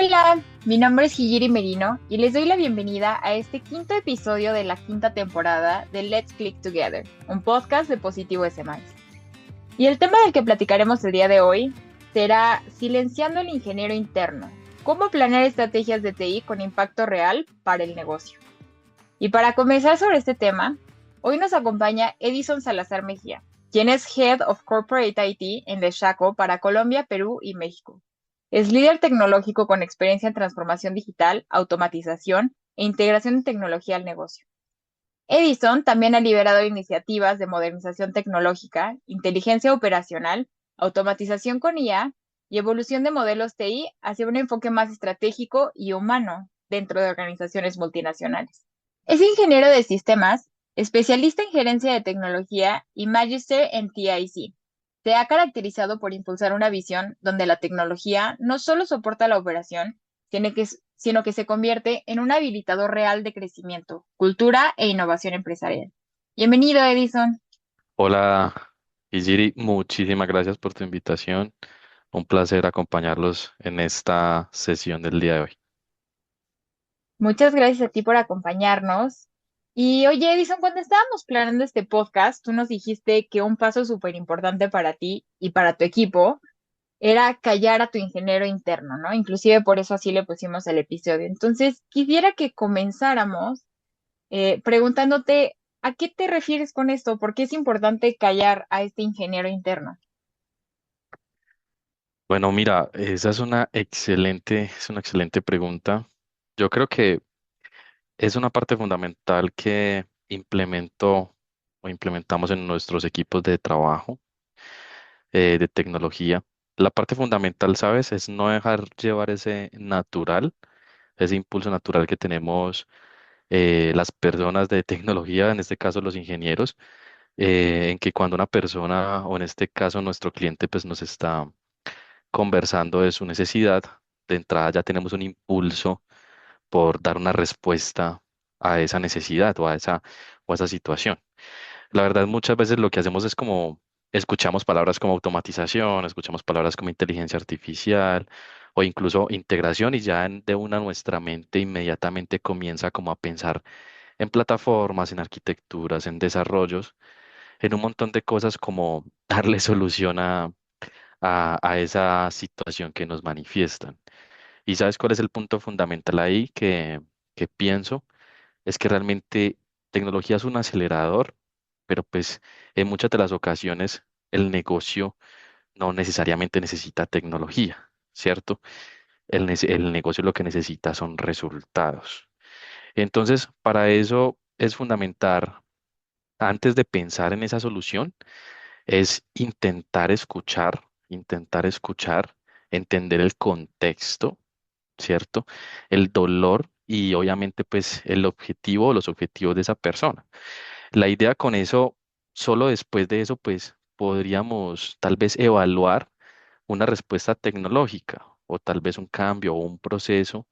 Hola, mi nombre es Higiri Merino y les doy la bienvenida a este quinto episodio de la quinta temporada de Let's Click Together, un podcast de Positivo S+. Y el tema del que platicaremos el día de hoy será Silenciando al ingeniero interno, cómo planear estrategias de TI con impacto real para el negocio. Y para comenzar sobre este tema, hoy nos acompaña Edison Salazar Mejía, quien es Head of Corporate IT en Deshaco para Colombia, Perú y México. Es líder tecnológico con experiencia en transformación digital, automatización e integración de tecnología al negocio. Edison también ha liderado iniciativas de modernización tecnológica, inteligencia operacional, automatización con IA y evolución de modelos TI hacia un enfoque más estratégico y humano dentro de organizaciones multinacionales. Es ingeniero de sistemas, especialista en gerencia de tecnología y Magister en TIC. Se ha caracterizado por impulsar una visión donde la tecnología no solo soporta la operación, sino que se convierte en un habilitador real de crecimiento, cultura e innovación empresarial. Bienvenido, Edison. Hola, Iziri, muchísimas gracias por tu invitación. Un placer acompañarlos en esta sesión del día de hoy. Muchas gracias a ti por acompañarnos. Y oye, Edison, cuando estábamos planeando este podcast, tú nos dijiste que un paso súper importante para ti y para tu equipo era callar a tu ingeniero interno, ¿no? Inclusive por eso así le pusimos el episodio. Entonces, quisiera que comenzáramos preguntándote, ¿a qué te refieres con esto? ¿Por qué es importante callar a este ingeniero interno? Bueno, mira, esa es una excelente pregunta. Yo creo que es una parte fundamental que implementamos en nuestros equipos de trabajo, de tecnología. La parte fundamental, ¿sabes? Es no dejar llevar ese impulso natural que tenemos las personas de tecnología, en este caso los ingenieros, en que cuando una persona, o en este caso nuestro cliente, pues nos está conversando de su necesidad, de entrada ya tenemos un impulso por dar una respuesta a esa necesidad o a esa situación. La verdad, muchas veces lo que hacemos es como escuchamos palabras como automatización, escuchamos palabras como inteligencia artificial o incluso integración y ya de una nuestra mente inmediatamente comienza como a pensar en plataformas, en arquitecturas, en desarrollos, en un montón de cosas como darle solución a esa situación que nos manifiestan. ¿Y sabes cuál es el punto fundamental ahí que pienso? Es que realmente tecnología es un acelerador, pero pues en muchas de las ocasiones el negocio no necesariamente necesita tecnología, ¿cierto? El negocio lo que necesita son resultados. Entonces, para eso es fundamental, antes de pensar en esa solución, es intentar escuchar, entender el contexto, ¿cierto? El dolor y obviamente pues el objetivo o los objetivos de esa persona. La idea con eso, solo después de eso pues podríamos tal vez evaluar una respuesta tecnológica o tal vez un cambio o un proceso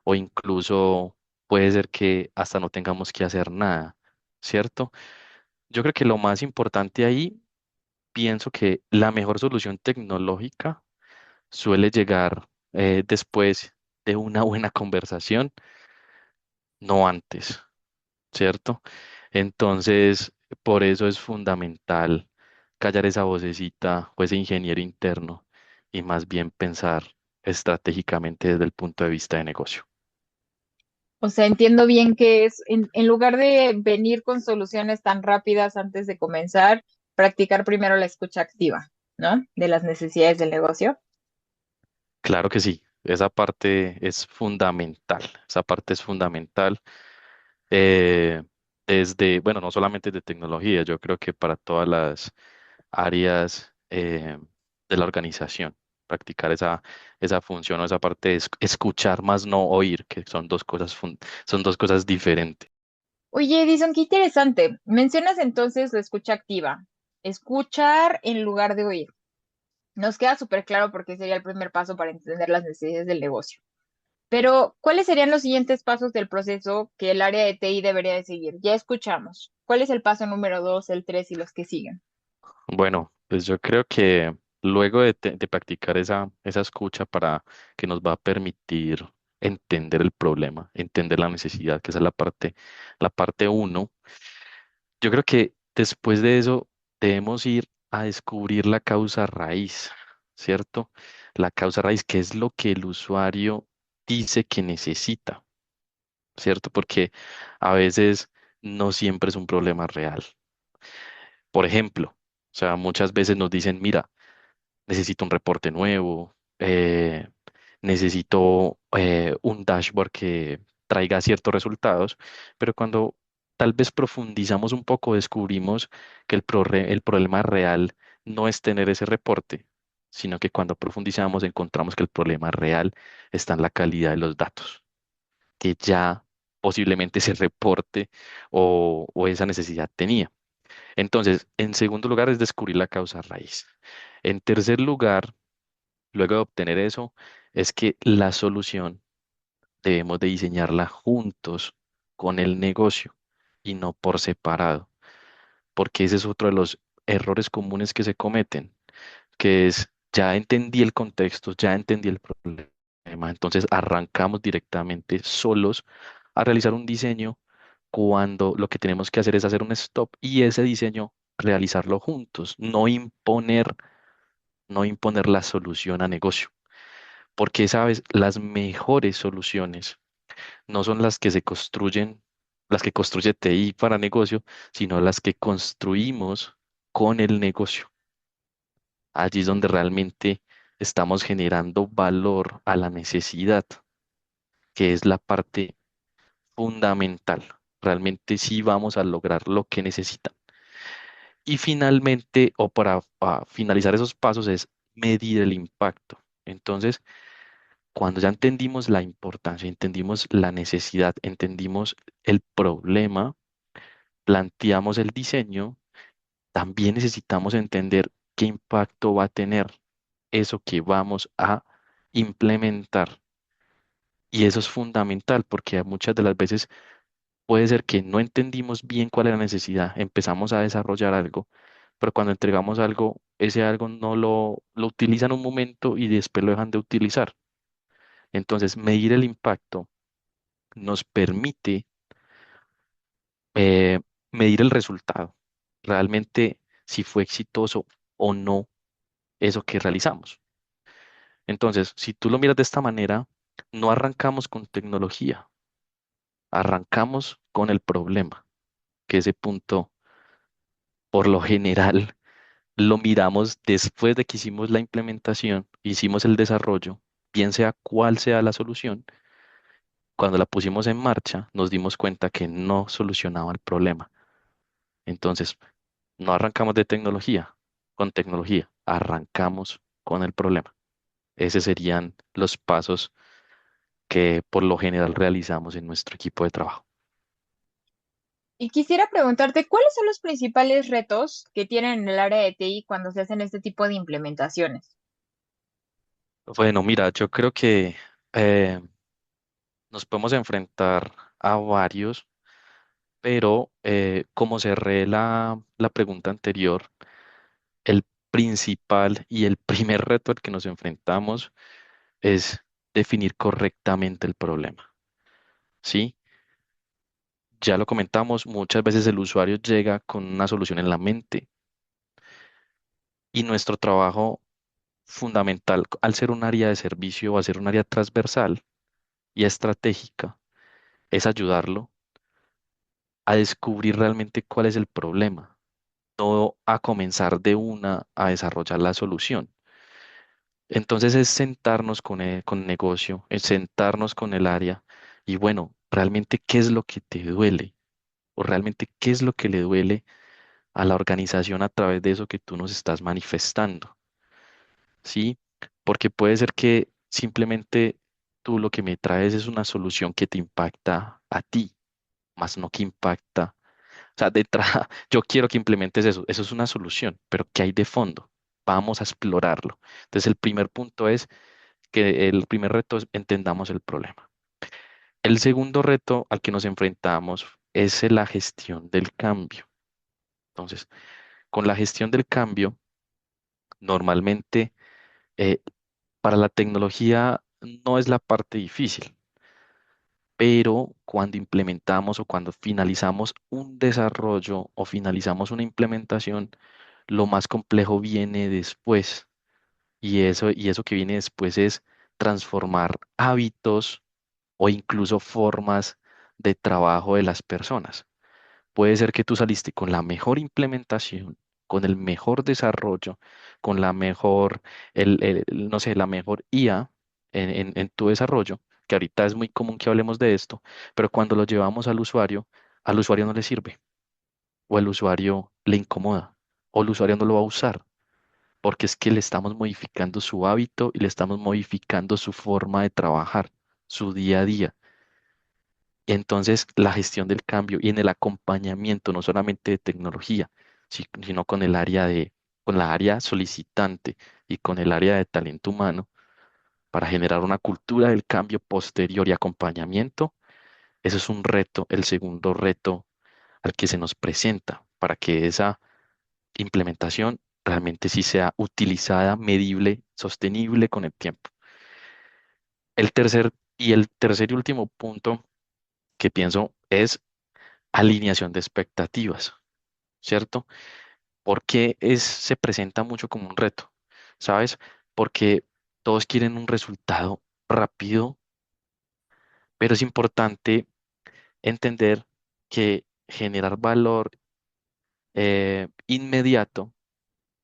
o incluso puede ser que hasta no tengamos que hacer nada, ¿cierto? Yo creo que lo más importante ahí, pienso que la mejor solución tecnológica suele llegar después de una buena conversación, no antes, ¿cierto? Entonces, por eso es fundamental callar esa vocecita o ese ingeniero interno y más bien pensar estratégicamente desde el punto de vista de negocio. O sea, entiendo bien que es, en lugar de venir con soluciones tan rápidas antes de comenzar, practicar primero la escucha activa, ¿no? De las necesidades del negocio. Claro que sí, esa parte es fundamental, esa parte es fundamental. eh, bueno, no solamente de tecnología, yo creo que para todas las áreas de la organización, practicar esa función o esa parte de escuchar más no oír, que son son dos cosas diferentes. Oye, Edison, qué interesante. Mencionas entonces la escucha activa. Escuchar en lugar de oír. Nos queda súper claro porque sería el primer paso para entender las necesidades del negocio. Pero, ¿cuáles serían los siguientes pasos del proceso que el área de TI debería de seguir? Ya escuchamos. ¿Cuál es el paso número 2, el 3 y los que siguen? Bueno, pues yo creo que Luego de practicar esa escucha para que nos va a permitir entender el problema, entender la necesidad, que esa es la parte uno. Yo creo que después de eso debemos ir a descubrir la causa raíz, ¿cierto? La causa raíz, que es lo que el usuario dice que necesita, ¿cierto? Porque a veces no siempre es un problema real. Por ejemplo, o sea, muchas veces nos dicen, mira, necesito un reporte nuevo, necesito un dashboard que traiga ciertos resultados, pero cuando tal vez profundizamos un poco, descubrimos que el problema real no es tener ese reporte, sino que cuando profundizamos encontramos que el problema real está en la calidad de los datos, que ya posiblemente ese reporte o esa necesidad tenía. Entonces, en segundo lugar es descubrir la causa raíz. En tercer lugar, luego de obtener eso, es que la solución debemos de diseñarla juntos con el negocio y no por separado, porque ese es otro de los errores comunes que se cometen, que es, ya entendí el contexto, ya entendí el problema, entonces arrancamos directamente solos a realizar un diseño cuando lo que tenemos que hacer es hacer un stop y ese diseño realizarlo juntos, no imponer la solución a negocio. Porque, sabes, las mejores soluciones no son las que se construyen, las que construye TI para negocio, sino las que construimos con el negocio. Allí es donde realmente estamos generando valor a la necesidad, que es la parte fundamental. Realmente sí vamos a lograr lo que necesitan. Y finalmente, o para finalizar esos pasos, es medir el impacto. Entonces, cuando ya entendimos la importancia, entendimos la necesidad, entendimos el problema, planteamos el diseño, también necesitamos entender qué impacto va a tener eso que vamos a implementar. Y eso es fundamental porque muchas de las veces puede ser que no entendimos bien cuál es la necesidad, empezamos a desarrollar algo, pero cuando entregamos algo, ese algo no lo utilizan un momento y después lo dejan de utilizar. Entonces, medir el impacto nos permite eh, medir el resultado, realmente si fue exitoso o no eso que realizamos. Entonces, si tú lo miras de esta manera, no arrancamos con tecnología, arrancamos con el problema, que ese punto, por lo general, lo miramos después de que hicimos la implementación, hicimos el desarrollo, bien sea cuál sea la solución. Cuando la pusimos en marcha, nos dimos cuenta que no solucionaba el problema. Entonces, no arrancamos de tecnología, con tecnología, arrancamos con el problema. Esos serían los pasos que por lo general realizamos en nuestro equipo de trabajo. Y quisiera preguntarte, ¿cuáles son los principales retos que tienen en el área de TI cuando se hacen este tipo de implementaciones? Bueno, mira, yo creo que eh, nos podemos enfrentar a varios, pero como cerré la pregunta anterior, el principal y el primer reto al que nos enfrentamos es definir correctamente el problema. ¿Sí? Ya lo comentamos, muchas veces el usuario llega con una solución en la mente y nuestro trabajo fundamental, al ser un área de servicio o al ser un área transversal y estratégica, es ayudarlo a descubrir realmente cuál es el problema, no a comenzar de una a desarrollar la solución. Entonces es sentarnos con el negocio, es sentarnos con el área y bueno, realmente qué es lo que te duele o realmente qué es lo que le duele a la organización a través de eso que tú nos estás manifestando, ¿sí? Porque puede ser que simplemente tú lo que me traes es una solución que te impacta a ti, más no que impacta. O sea, yo quiero que implementes eso es una solución, pero ¿qué hay de fondo? Vamos a explorarlo. Entonces, el primer punto es que el primer reto es entendamos el problema. El segundo reto al que nos enfrentamos es la gestión del cambio. Entonces, con la gestión del cambio, Normalmente, eh, para la tecnología no es la parte difícil, pero cuando implementamos o cuando finalizamos un desarrollo o finalizamos una implementación, lo más complejo viene después. Y eso que viene después es transformar hábitos o incluso formas de trabajo de las personas. Puede ser que tú saliste con la mejor implementación, con el mejor desarrollo, con la mejor, no sé, la mejor IA en tu desarrollo, que ahorita es muy común que hablemos de esto, pero cuando lo llevamos al usuario no le sirve, o al usuario le incomoda, o el usuario no lo va a usar, porque es que le estamos modificando su hábito y le estamos modificando su forma de trabajar, su día a día. Entonces, la gestión del cambio y en el acompañamiento, no solamente de tecnología, sino con la área solicitante y con el área de talento humano, para generar una cultura del cambio posterior y acompañamiento, eso es un reto, el segundo reto al que se nos presenta, para que esa implementación realmente sí sea utilizada, medible, sostenible con el tiempo. El tercer y último punto que pienso es alineación de expectativas, ¿cierto? Porque se presenta mucho como un reto, ¿sabes? Porque todos quieren un resultado rápido, pero es importante entender que generar valor inmediato,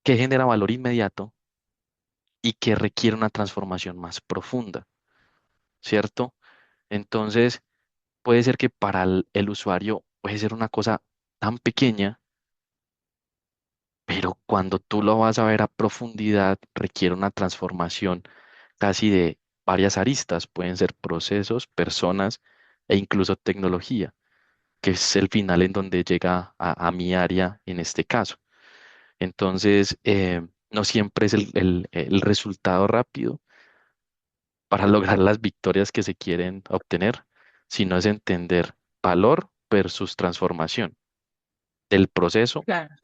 que genera valor inmediato y que requiere una transformación más profunda, ¿cierto? Entonces, puede ser que para el usuario puede ser una cosa tan pequeña, pero cuando tú lo vas a ver a profundidad, requiere una transformación casi de varias aristas, pueden ser procesos, personas e incluso tecnología, que es el final en donde llega a mi área en este caso. Entonces, no siempre es el resultado rápido para lograr las victorias que se quieren obtener, sino es entender valor versus transformación del proceso Claro.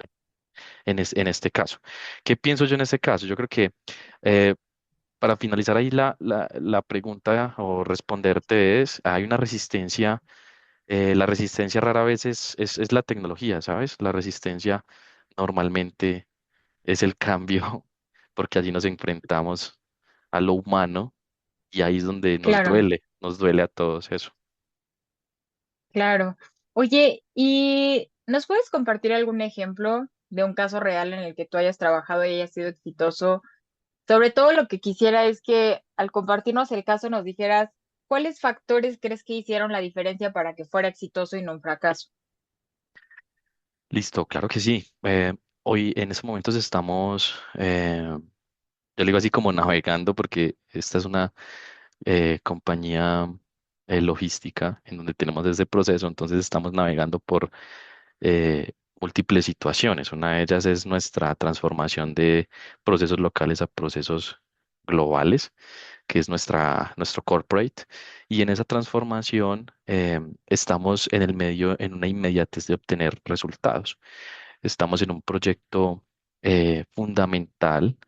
en este caso. ¿Qué pienso yo en este caso? Yo creo que eh, para finalizar ahí la pregunta o responderte es, hay una resistencia, la resistencia rara vez es la tecnología, ¿sabes? La resistencia normalmente es el cambio, porque allí nos enfrentamos a lo humano y ahí es donde Claro, nos duele a todos eso. claro. Oye, ¿y nos puedes compartir algún ejemplo de un caso real en el que tú hayas trabajado y hayas sido exitoso? Sobre todo lo que quisiera es que al compartirnos el caso nos dijeras cuáles factores crees que hicieron la diferencia para que fuera exitoso y no un fracaso. Listo, claro que sí. Hoy en estos momentos estamos, yo le digo así como navegando porque esta es una compañía logística en donde tenemos ese proceso, entonces estamos navegando por múltiples situaciones. Una de ellas es nuestra transformación de procesos locales a procesos globales, que es nuestro corporate. Y en esa transformación estamos en el medio, en una inmediatez de obtener resultados. Estamos en un proyecto fundamental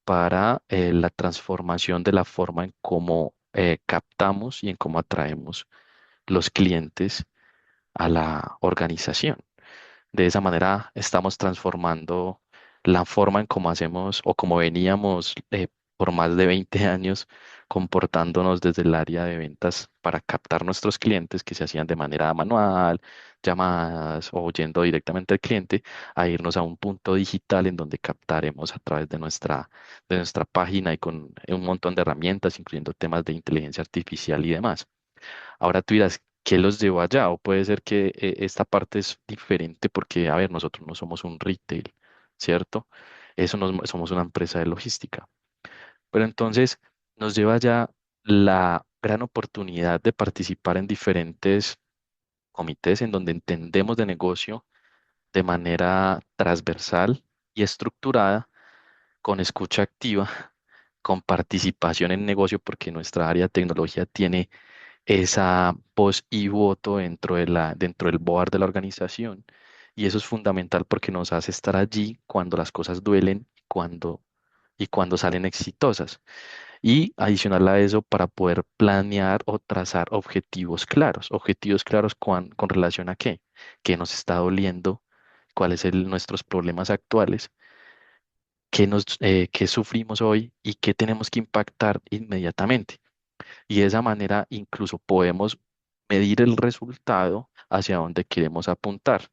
para la transformación de la forma en cómo captamos y en cómo atraemos los clientes a la organización. De esa manera estamos transformando la forma en cómo hacemos o cómo veníamos por más de 20 años comportándonos desde el área de ventas para captar nuestros clientes que se hacían de manera manual, llamadas o yendo directamente al cliente, a irnos a un punto digital en donde captaremos a través de nuestra página y con un montón de herramientas, incluyendo temas de inteligencia artificial y demás. Ahora tú dirás, ¿qué los llevó allá? O puede ser que esta parte es diferente porque, a ver, nosotros no somos un retail, ¿cierto? Somos una empresa de logística. Pero entonces nos lleva allá la gran oportunidad de participar en diferentes comités en donde entendemos de negocio de manera transversal y estructurada, con escucha activa, con participación en negocio, porque nuestra área de tecnología tiene esa voz y voto dentro del board de la organización. Y eso es fundamental porque nos hace estar allí cuando las cosas duelen, cuando y cuándo salen exitosas. Y adicional a eso, para poder planear o trazar objetivos claros con relación a qué nos está doliendo, cuáles son nuestros problemas actuales, qué sufrimos hoy y qué tenemos que impactar inmediatamente. Y de esa manera incluso podemos medir el resultado hacia dónde queremos apuntar.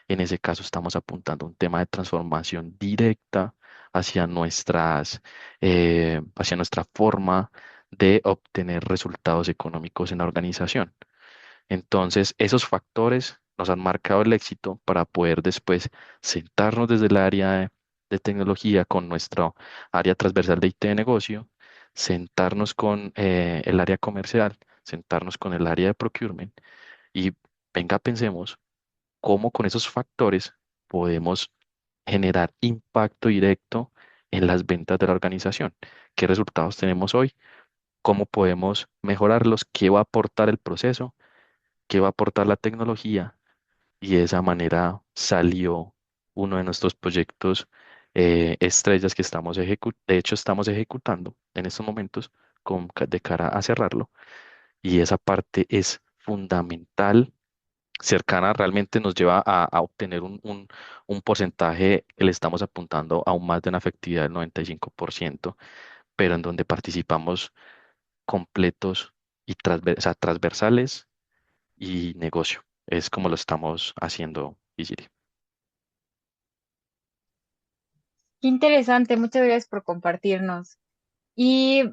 En ese caso estamos apuntando a un tema de transformación directa hacia hacia nuestra forma de obtener resultados económicos en la organización. Entonces, esos factores nos han marcado el éxito para poder después sentarnos desde el área de tecnología con nuestro área transversal de IT de negocio, sentarnos con el área comercial, sentarnos con el área de procurement y venga, pensemos cómo con esos factores podemos generar impacto directo en las ventas de la organización. ¿Qué resultados tenemos hoy? ¿Cómo podemos mejorarlos? ¿Qué va a aportar el proceso? ¿Qué va a aportar la tecnología? Y de esa manera salió uno de nuestros proyectos estrellas que de hecho estamos ejecutando en estos momentos de cara a cerrarlo. Y esa parte es fundamental, cercana, realmente nos lleva a obtener un porcentaje que le estamos apuntando aún más de una efectividad del 95%, pero en donde participamos completos y o sea, transversales y negocio. Es como lo estamos haciendo, Isiri. Qué interesante, muchas gracias por compartirnos. Y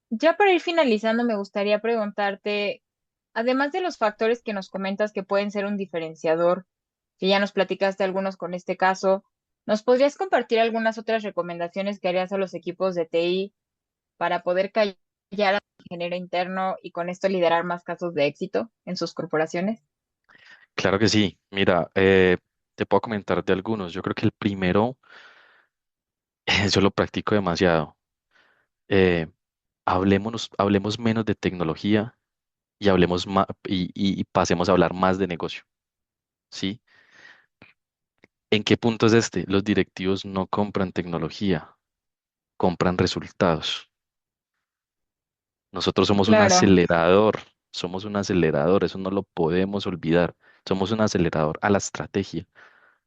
ya para ir finalizando, me gustaría preguntarte, además de los factores que nos comentas que pueden ser un diferenciador, que ya nos platicaste algunos con este caso, ¿nos podrías compartir algunas otras recomendaciones que harías a los equipos de TI para poder callar al ingeniero interno y con esto liderar más casos de éxito en sus corporaciones? Claro que sí. Mira, te puedo comentar de algunos. Yo creo que el primero, yo lo practico demasiado. Eh, hablemos menos de tecnología y hablemos más y pasemos a hablar más de negocio. ¿Sí? ¿En qué punto es este? Los directivos no compran tecnología, compran resultados. Nosotros Claro, somos un acelerador, eso no lo podemos olvidar. Somos un acelerador a la estrategia,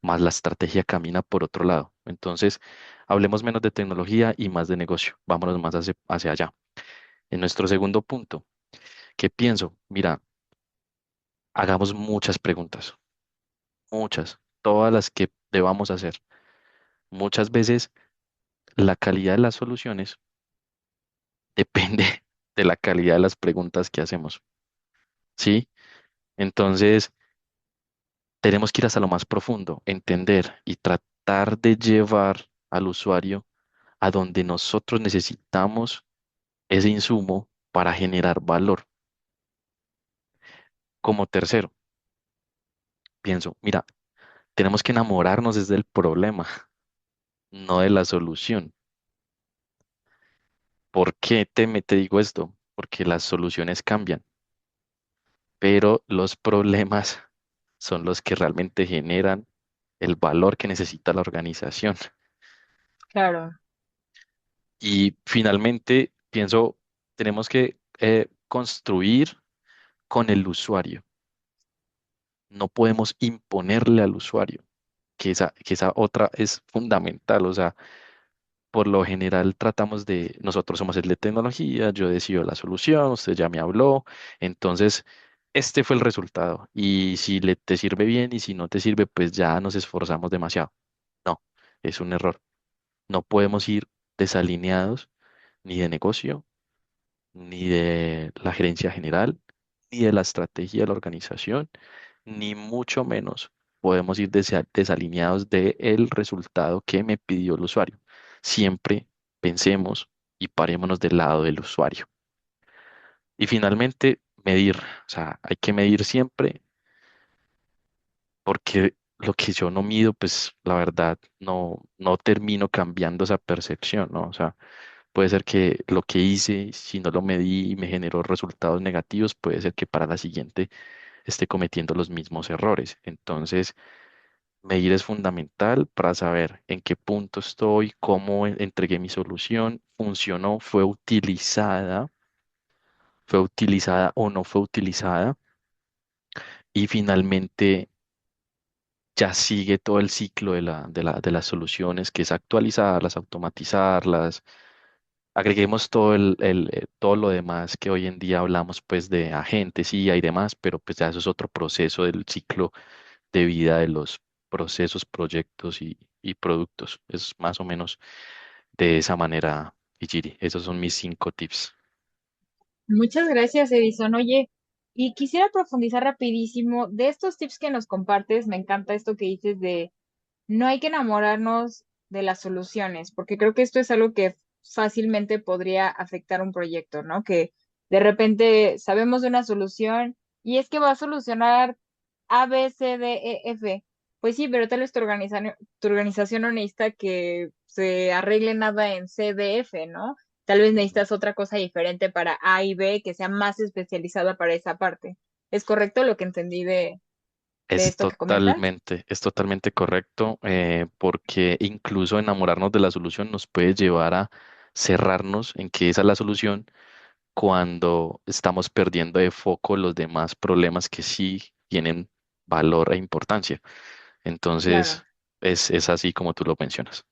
más la estrategia camina por otro lado. Entonces, hablemos menos de tecnología y más de negocio. Vámonos más hacia allá. En nuestro segundo punto, ¿qué pienso? Mira, hagamos muchas preguntas, muchas, todas las que debamos hacer. Muchas veces la calidad de las soluciones depende de la calidad de las preguntas que hacemos, ¿sí? Entonces, tenemos que ir hasta lo más profundo, entender y tratar de llevar al usuario a donde nosotros necesitamos ese insumo para generar valor. Como tercero, pienso, mira, tenemos que enamorarnos desde el problema, no de la solución. ¿Por qué te digo esto? Porque las soluciones cambian, pero los problemas son los que realmente generan el valor que necesita la organización. claro, Y finalmente, pienso, tenemos que construir con el usuario. No podemos imponerle al usuario, que esa otra es fundamental. O sea, por lo general tratamos nosotros somos el de tecnología, yo decido la solución, usted ya me habló, entonces este fue el resultado. Y si te sirve bien y si no te sirve, pues ya nos esforzamos demasiado. No, es un error. No podemos ir desalineados ni de negocio ni de la gerencia general, ni de la estrategia de la organización, ni mucho menos podemos ir desalineados del resultado que me pidió el usuario. Siempre pensemos y parémonos del lado del usuario. Y finalmente, medir. O sea, hay que medir siempre porque lo que yo no mido, pues la verdad, no termino cambiando esa percepción, ¿no? O sea, puede ser que lo que hice, si no lo medí y me generó resultados negativos, puede ser que para la siguiente esté cometiendo los mismos errores. Entonces, Medir es fundamental para saber en qué punto estoy, cómo entregué mi solución, funcionó, fue utilizada o no fue utilizada. Y finalmente ya sigue todo el ciclo de las soluciones, que es actualizarlas, automatizarlas. Agreguemos todo lo demás que hoy en día hablamos pues de agentes y demás, pero pues ya eso es otro proceso del ciclo de vida de los procesos, proyectos y productos. Es más o menos de esa manera, Ijiri. Esos son mis 5 tips. Muchas gracias, Edison. Oye, y quisiera profundizar rapidísimo de estos tips que nos compartes. Me encanta esto que dices de no hay que enamorarnos de las soluciones, porque creo que esto es algo que fácilmente podría afectar un proyecto, ¿no? Que de repente sabemos de una solución y es que va a solucionar A, B, C, D, E, F. Pues sí, pero tal vez tu organización no necesita que se arregle nada en C, D, F, ¿no? Tal vez Ujú. necesitas otra cosa diferente para A y B que sea más especializada para esa parte. ¿Es correcto lo que entendí de esto que comentas? Es totalmente correcto, porque incluso enamorarnos de la solución nos puede llevar a cerrarnos en que esa es la solución cuando estamos perdiendo de foco los demás problemas que sí tienen valor e importancia. Claro. Entonces, es así como tú lo mencionas.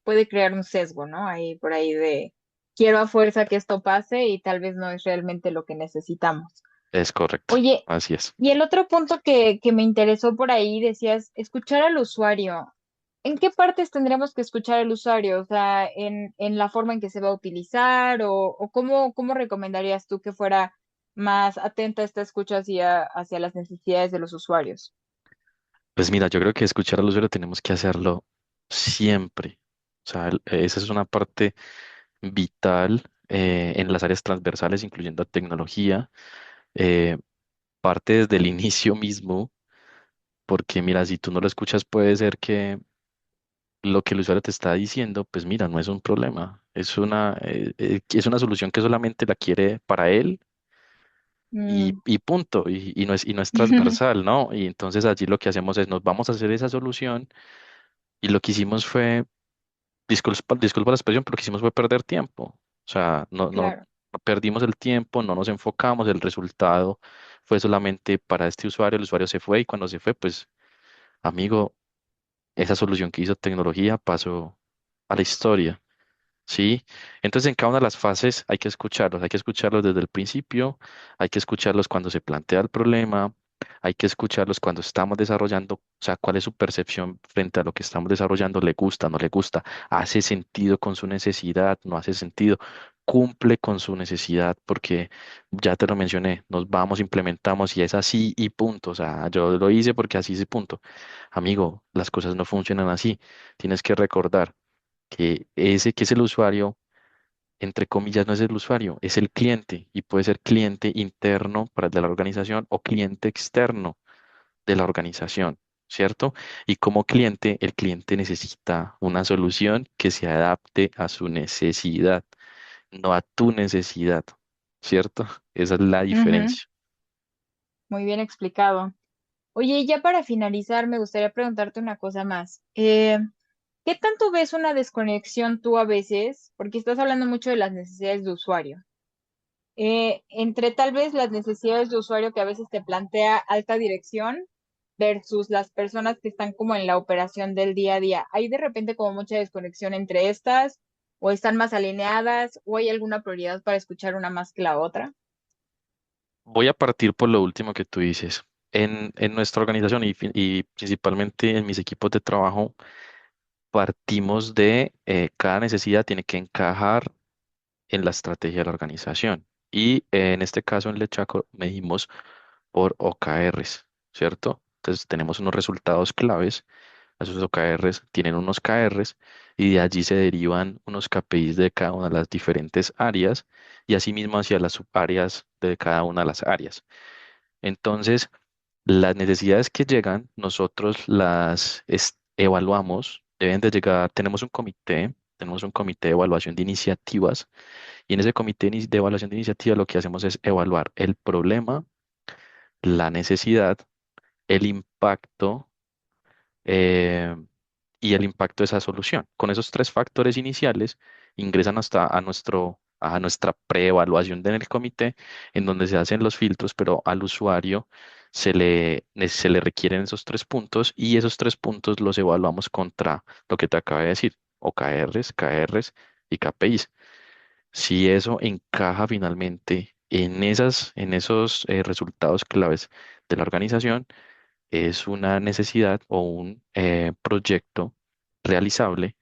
Puede crear un sesgo, ¿no? Ahí por ahí de quiero a fuerza que esto pase y tal vez no es realmente lo que necesitamos. Es correcto, Oye, así es. y el otro punto que me interesó por ahí, decías, escuchar al usuario. ¿En qué partes tendremos que escuchar al usuario? O sea, en la forma en que se va a utilizar o cómo recomendarías tú que fuera más atenta esta escucha hacia las necesidades de los usuarios? Pues mira, yo creo que escuchar al usuario tenemos que hacerlo siempre. O sea, esa es una parte vital, en las áreas transversales, incluyendo tecnología. eh, Parte desde el inicio mismo, porque mira, si tú no lo escuchas, puede ser que lo que el usuario te está diciendo, pues mira, no es un problema, es una solución que solamente la quiere para él Mm. y punto, y no es transversal, ¿no? Y entonces allí lo que hacemos es, nos vamos a hacer esa solución y lo que hicimos fue, disculpa la expresión, pero lo que hicimos fue perder tiempo. O sea, Claro. no perdimos el tiempo, no nos enfocamos, el resultado fue solamente para este usuario, el usuario se fue y cuando se fue, pues amigo, esa solución que hizo tecnología pasó a la historia. ¿Sí? Entonces, en cada una de las fases hay que escucharlos desde el principio, hay que escucharlos cuando se plantea el problema, hay que escucharlos cuando estamos desarrollando, o sea, cuál es su percepción frente a lo que estamos desarrollando, le gusta, no le gusta, hace sentido con su necesidad, no hace sentido, cumple con su necesidad, porque ya te lo mencioné, nos vamos, implementamos y es así y punto, o sea, yo lo hice porque así es y punto. Amigo, las cosas no funcionan así, tienes que recordar que ese que es el usuario, entre comillas, no es el usuario, es el cliente y puede ser cliente interno para de la organización o cliente externo de la organización, ¿cierto? Y como cliente, el cliente necesita una solución que se adapte a su necesidad, no a tu necesidad, ¿cierto? Esa es la Ujú. diferencia. Muy bien explicado. Oye, y ya para finalizar, me gustaría preguntarte una cosa más. ¿Qué tanto ves una desconexión tú a veces? Porque estás hablando mucho de las necesidades de usuario. Entre tal vez las necesidades de usuario que a veces te plantea alta dirección versus las personas que están como en la operación del día a día. ¿Hay de repente como mucha desconexión entre estas? ¿O están más alineadas? ¿O hay alguna prioridad para escuchar una más que la otra? Voy a partir por lo último que tú dices. En nuestra organización y principalmente en mis equipos de trabajo, partimos de cada necesidad tiene que encajar en la estrategia de la organización. Y en este caso en Lechaco medimos por OKRs, ¿cierto? Entonces tenemos unos resultados claves. Esos OKRs tienen unos KRs y de allí se derivan unos KPIs de cada una de las diferentes áreas y asimismo hacia las subáreas de cada una de las áreas. Entonces, las necesidades que llegan, nosotros las evaluamos, deben de llegar, tenemos un comité de evaluación de iniciativas y en ese comité de evaluación de iniciativas lo que hacemos es evaluar el problema, la necesidad, el impacto eh, y el impacto de esa solución. Con esos tres factores iniciales ingresan hasta a nuestra preevaluación en el comité, en donde se hacen los filtros, pero al usuario se le requieren esos tres puntos y esos tres puntos los evaluamos contra lo que te acabé de decir, OKRs, KRs y KPIs. Si eso encaja finalmente en esos resultados claves de la organización, es una necesidad o un proyecto realizable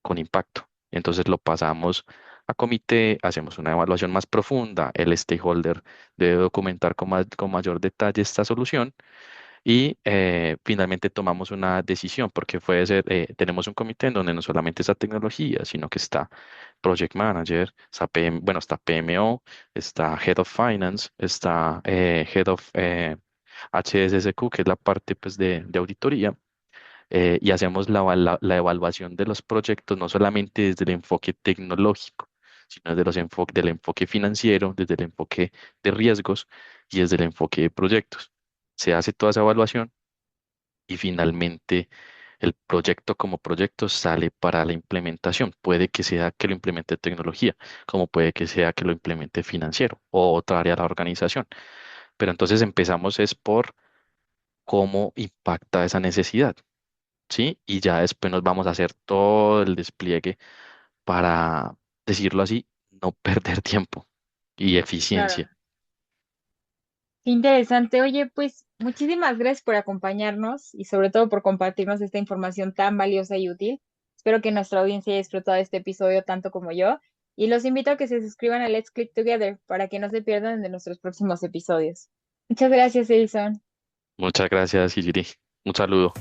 con impacto. Entonces lo pasamos a comité, hacemos una evaluación más profunda, el stakeholder debe documentar con mayor detalle esta solución y finalmente tomamos una decisión, porque puede ser, tenemos un comité en donde no solamente está tecnología, sino que está Project Manager, está bueno, está PMO, está Head of Finance, está Head of HSSQ, que es la parte pues, de auditoría, y hacemos la evaluación de los proyectos no solamente desde el enfoque tecnológico, sino desde del enfoque financiero, desde el enfoque de riesgos y desde el enfoque de proyectos. Se hace toda esa evaluación y finalmente el proyecto como proyecto sale para la implementación. Puede que sea que lo implemente tecnología, como puede que sea que lo implemente financiero o otra área de la organización. Pero entonces empezamos es por cómo impacta esa necesidad, ¿sí? Y ya después nos vamos a hacer todo el despliegue para, decirlo así, no perder tiempo y Claro. eficiencia. Qué interesante. Oye, pues muchísimas gracias por acompañarnos y sobre todo por compartirnos esta información tan valiosa y útil. Espero que nuestra audiencia haya disfrutado de este episodio tanto como yo y los invito a que se suscriban a Let's Click Together para que no se pierdan de nuestros próximos episodios. Muchas gracias, Edison. Muchas gracias, Siri. Un saludo.